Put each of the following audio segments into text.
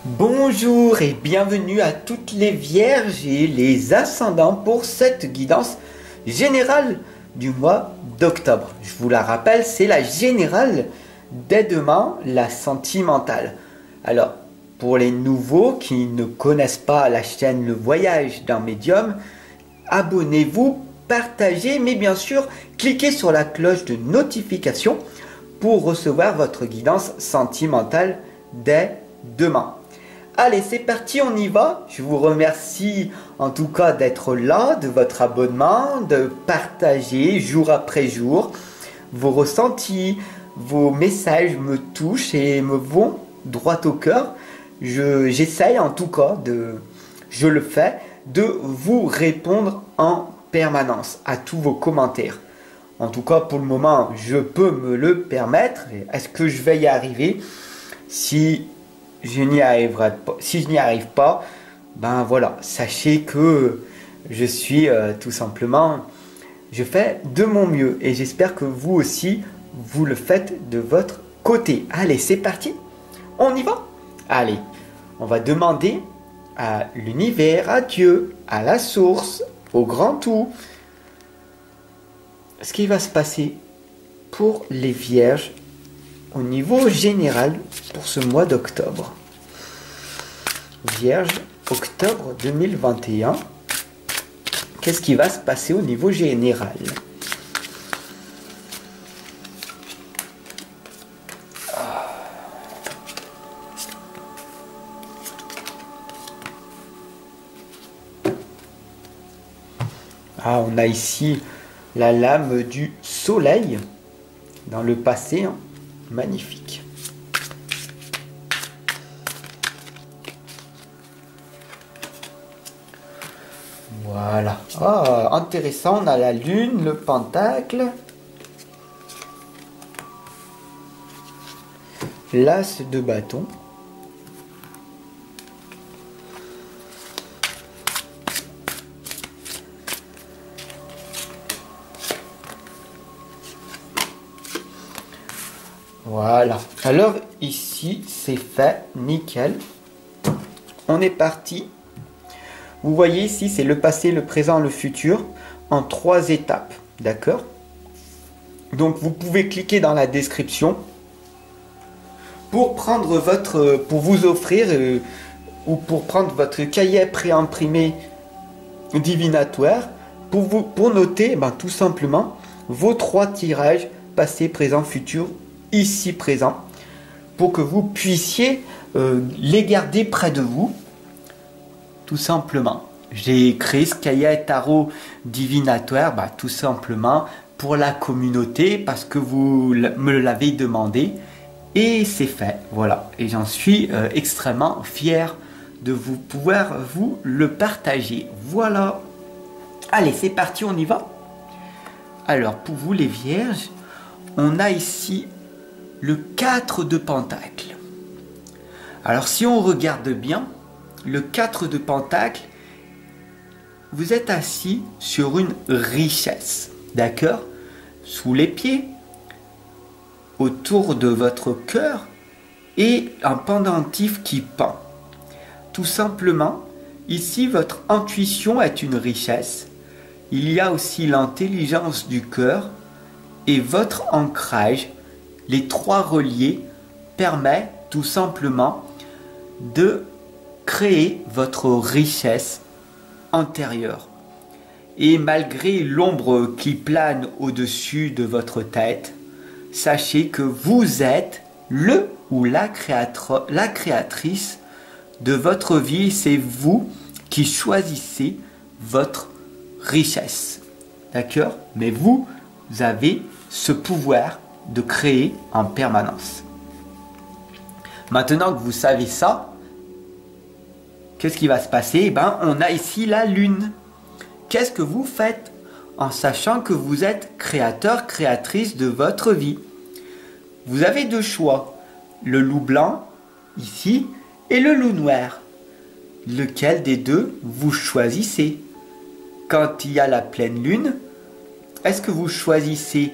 Bonjour et bienvenue à toutes les vierges et les ascendants pour cette guidance générale du mois d'octobre. Je vous la rappelle, c'est la générale dès demain, la sentimentale. Alors, pour les nouveaux qui ne connaissent pas la chaîne Le Voyage d'un médium, abonnez-vous, partagez, mais bien sûr, cliquez sur la cloche de notification pour recevoir votre guidance sentimentale dès demain. Allez, c'est parti, on y va. Je vous remercie en tout cas d'être là, de votre abonnement, de partager jour après jour. Vos ressentis, vos messages me touchent et me vont droit au cœur. J'essaye en tout cas, je le fais, de vous répondre en permanence à tous vos commentaires. En tout cas, pour le moment, je peux me le permettre. Est-ce que je vais y arriver? Si je n'y arrive pas, ben voilà, sachez que je suis tout simplement, je fais de mon mieux et j'espère que vous aussi, vous le faites de votre côté. Allez, c'est parti, on y va. Allez, on va demander à l'univers, à Dieu, à la source, au grand tout, ce qui va se passer pour les vierges au niveau général pour ce mois d'octobre. Vierge, octobre 2021. Qu'est-ce qui va se passer au niveau général? Ah, on a ici la lame du soleil dans le passé, hein. Magnifique. Voilà. Ah, intéressant, on a la lune, le pentacle, l'as de bâton. Voilà. Alors ici, c'est fait, nickel. On est parti. Vous voyez ici, c'est le passé, le présent, le futur en 3 étapes. D'accord? Donc vous pouvez cliquer dans la description pour prendre pour vous offrir ou pour prendre votre cahier préimprimé divinatoire pour noter tout simplement vos 3 tirages passé, présent, futur, ici présent, pour que vous puissiez les garder près de vous, tout simplement. J'ai créé ce cahier tarot divinatoire, tout simplement pour la communauté, parce que vous me l'avez demandé, et c'est fait, voilà. Et j'en suis extrêmement fier de pouvoir vous le partager. Voilà. Allez, c'est parti, on y va. Alors, pour vous les vierges, on a ici le 4 de pentacle. Alors si on regarde bien, le 4 de pentacle, vous êtes assis sur une richesse, d'accord? Sous les pieds, autour de votre cœur, et un pendentif qui pend. Tout simplement, ici votre intuition est une richesse. Il y a aussi l'intelligence du cœur et votre ancrage. Les 3 reliés permettent tout simplement de créer votre richesse intérieure. Et malgré l'ombre qui plane au-dessus de votre tête, sachez que vous êtes le ou la créatrice de votre vie. C'est vous qui choisissez votre richesse. D'accord? Mais vous avez ce pouvoir de créer en permanence. Maintenant que vous savez ça, qu'est-ce qui va se passer? On a ici la lune. Qu'est-ce que vous faites en sachant que vous êtes créateur, créatrice de votre vie? Vous avez 2 choix. Le loup blanc, ici, et le loup noir. Lequel des 2 vous choisissez? Quand il y a la pleine lune, est-ce que vous choisissez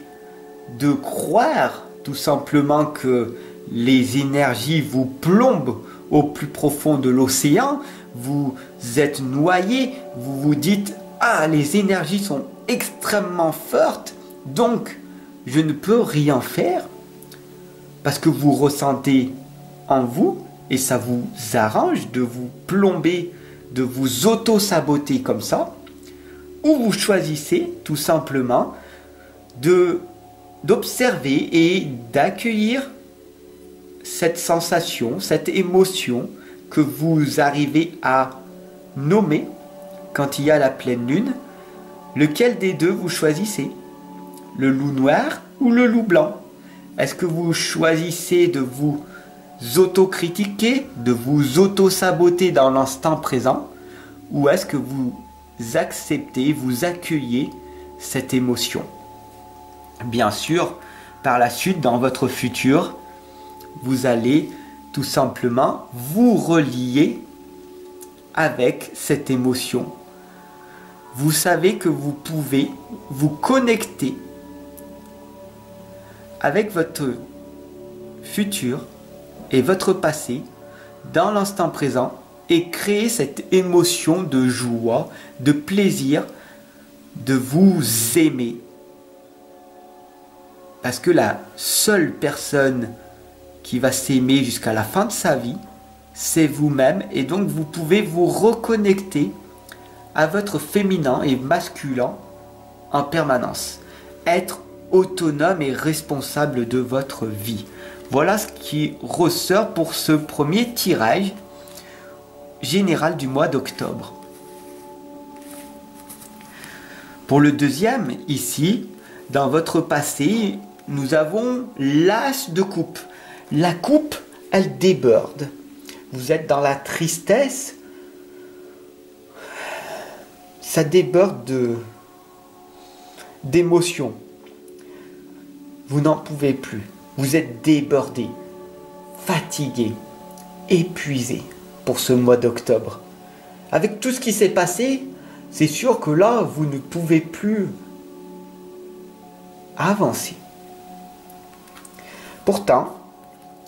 de croire tout simplement que les énergies vous plombent au plus profond de l'océan, vous êtes noyé, vous vous dites « Ah, les énergies sont extrêmement fortes, donc je ne peux rien faire » parce que vous ressentez en vous, et ça vous arrange de vous plomber, de vous auto-saboter comme ça, ou vous choisissez tout simplement d'observer et d'accueillir cette sensation, cette émotion que vous arrivez à nommer quand il y a la pleine lune. Lequel des deux vous choisissez? Le loup noir ou le loup blanc? Est-ce que vous choisissez de vous auto-critiquer, de vous auto-saboter dans l'instant présent, ou est-ce que vous acceptez, vous accueillez cette émotion? Bien sûr, par la suite, dans votre futur, vous allez tout simplement vous relier avec cette émotion. Vous savez que vous pouvez vous connecter avec votre futur et votre passé dans l'instant présent et créer cette émotion de joie, de plaisir, de vous aimer. Parce que la seule personne qui va s'aimer jusqu'à la fin de sa vie, c'est vous-même, et donc vous pouvez vous reconnecter à votre féminin et masculin en permanence. Être autonome et responsable de votre vie. Voilà ce qui ressort pour ce premier tirage général du mois d'octobre. Pour le deuxième, ici, dans votre passé, nous avons l'as de coupe. La coupe, elle déborde. Vous êtes dans la tristesse. Ça déborde d'émotions. Vous n'en pouvez plus. Vous êtes débordé, fatigué, épuisé pour ce mois d'octobre. Avec tout ce qui s'est passé, c'est sûr que là, vous ne pouvez plus avancer. Pourtant,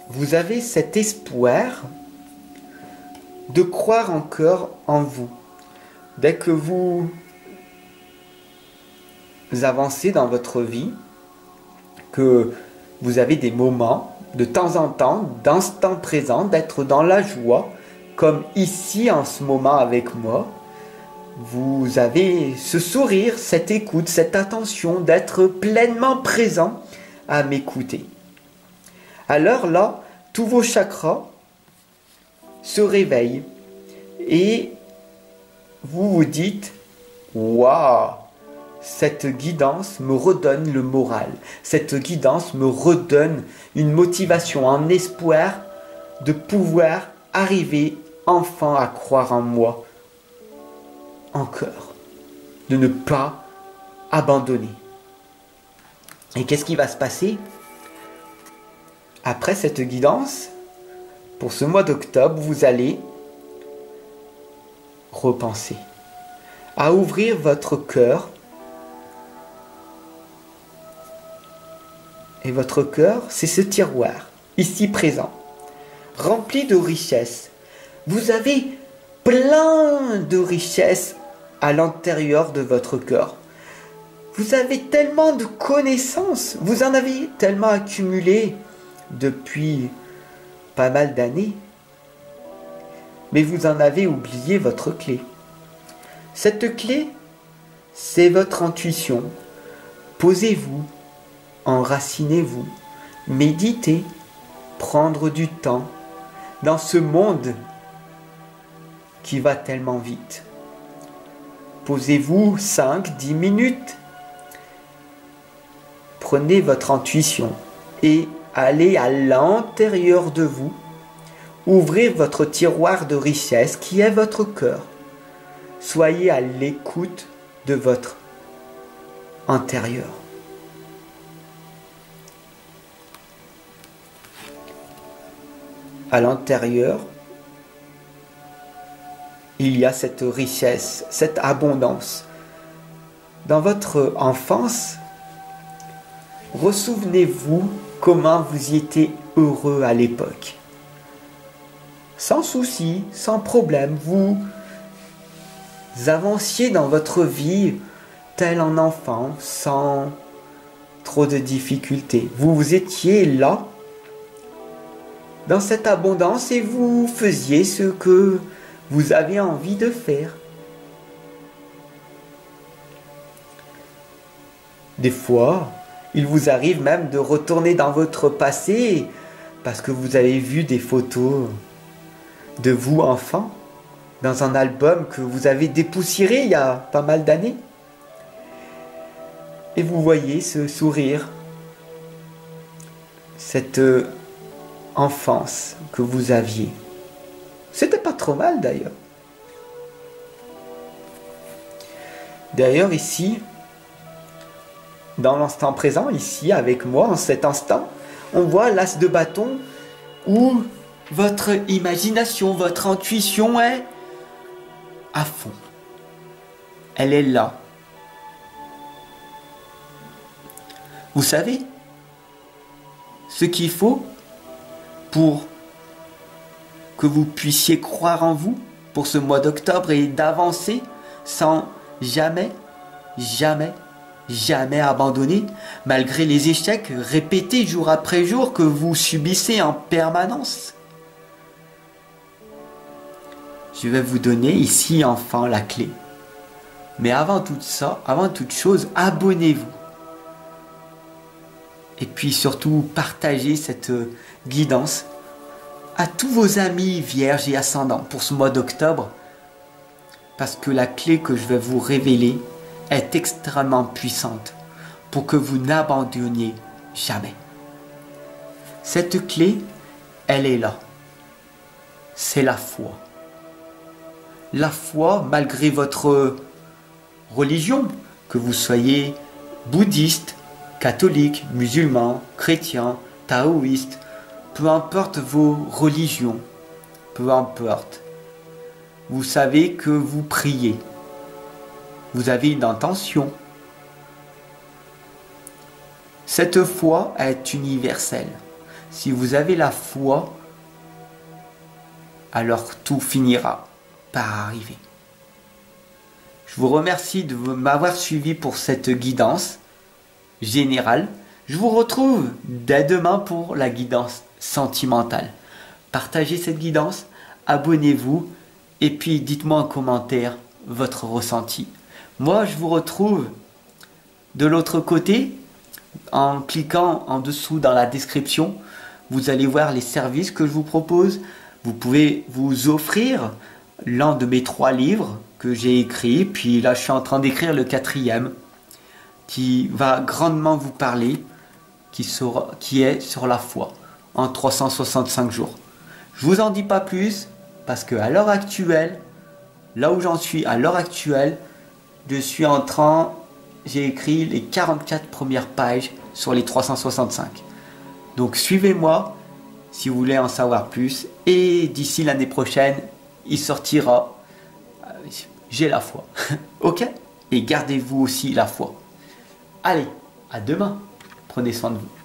vous avez cet espoir de croire encore en vous. Dès que vous avancez dans votre vie, que vous avez des moments, de temps en temps, d'instant présent, d'être dans la joie, comme ici en ce moment avec moi, vous avez ce sourire, cette écoute, cette attention, d'être pleinement présent à m'écouter. Alors là, tous vos chakras se réveillent et vous vous dites « Waouh !» Cette guidance me redonne le moral. Cette guidance me redonne une motivation, un espoir de pouvoir arriver enfin à croire en moi encore. De ne pas abandonner. Et qu'est-ce qui va se passer? Après cette guidance, pour ce mois d'octobre, vous allez repenser à ouvrir votre cœur. Et votre cœur, c'est ce tiroir, ici présent, rempli de richesses. Vous avez plein de richesses à l'intérieur de votre cœur. Vous avez tellement de connaissances, vous en avez tellement accumulé depuis pas mal d'années. Mais vous en avez oublié votre clé. Cette clé, c'est votre intuition. Posez-vous. Enracinez-vous, méditez, prendre du temps dans ce monde qui va tellement vite. Posez-vous 5-10 minutes. Prenez votre intuition et allez à l'intérieur de vous. Ouvrez votre tiroir de richesse qui est votre cœur. Soyez à l'écoute de votre intérieur. À l'intérieur, il y a cette richesse, cette abondance. Dans votre enfance, ressouvenez-vous comment vous y étiez heureux à l'époque. sans souci, sans problème, vous avanciez dans votre vie tel un enfant, sans trop de difficultés. Vous étiez là, dans cette abondance, et vous faisiez ce que vous avez envie de faire. Des fois, il vous arrive même de retourner dans votre passé parce que vous avez vu des photos de vous enfant dans un album que vous avez dépoussiéré il y a pas mal d'années. Et vous voyez ce sourire, cette enfance que vous aviez. C'était pas trop mal d'ailleurs. D'ailleurs ici, dans l'instant présent, ici avec moi, en cet instant, on voit l'as de bâton où votre imagination, votre intuition est à fond. Elle est là. Vous savez ce qu'il faut pour que vous puissiez croire en vous pour ce mois d'octobre et d'avancer sans jamais abandonner, malgré les échecs répétés jour après jour que vous subissez en permanence. Je vais vous donner ici enfin la clé. Mais avant tout ça, avant toute chose, abonnez-vous. Et puis surtout, partagez cette guidance à tous vos amis vierges et ascendants pour ce mois d'octobre. Parce que la clé que je vais vous révéler est extrêmement puissante pour que vous n'abandonniez jamais. Cette clé, elle est là. C'est la foi. La foi, malgré votre religion, que vous soyez bouddhiste, catholique, musulman, chrétien, taoïste, peu importe vos religions, peu importe, vous savez que vous priez. Vous avez une intention. Cette foi est universelle. Si vous avez la foi, alors tout finira par arriver. Je vous remercie de m'avoir suivi pour cette guidance générale. Je vous retrouve dès demain pour la guidance sentimentale. Partagez cette guidance, abonnez-vous et puis dites-moi en commentaire votre ressenti. Moi, je vous retrouve de l'autre côté en cliquant en dessous dans la description. Vous allez voir les services que je vous propose. Vous pouvez vous offrir l'un de mes 3 livres que j'ai écrits. Puis là, je suis en train d'écrire le 4e qui va grandement vous parler, qui est sur la foi en 365 jours. Je vous en dis pas plus parce que à l'heure actuelle, là où j'en suis à l'heure actuelle, j'ai écrit les 44 premières pages sur les 365. Donc suivez-moi si vous voulez en savoir plus. Et d'ici l'année prochaine, il sortira. J'ai la foi. Ok? Et gardez-vous aussi la foi. Allez, à demain. Prenez soin de vous.